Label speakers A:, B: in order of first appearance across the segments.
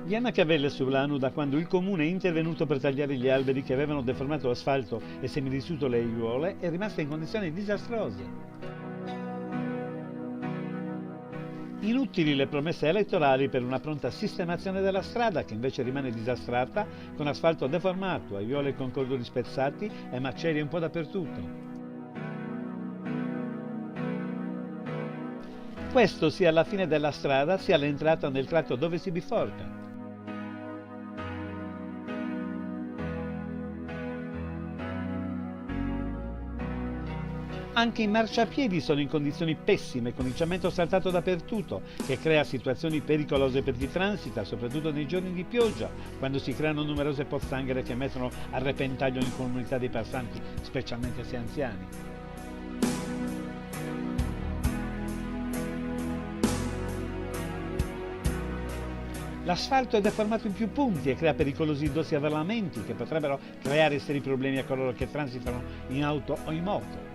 A: Gli Machiavelli sull'anno da quando il comune è intervenuto per tagliare gli alberi che avevano deformato l'asfalto e semidissuto le aiuole è rimasta in condizioni disastrose. Inutili le promesse elettorali per una pronta sistemazione della strada che invece rimane disastrata con asfalto deformato, aiuole con cordoli spezzati e macerie un po' dappertutto. Questo sia alla fine della strada sia all'entrata nel tratto dove si biforca. Anche i marciapiedi sono in condizioni pessime, con il cemento saltato dappertutto, che crea situazioni pericolose per chi transita, soprattutto nei giorni di pioggia, quando si creano numerose pozzanghere che mettono a repentaglio l'incolumità dei passanti, specialmente se anziani. L'asfalto è deformato in più punti e crea pericolosi dossi avvallamenti che potrebbero creare seri problemi a coloro che transitano in auto o in moto.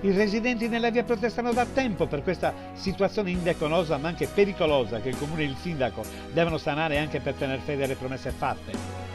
A: I residenti nella via protestano da tempo per questa situazione indecorosa ma anche pericolosa che il comune e il sindaco devono sanare anche per tener fede alle promesse fatte.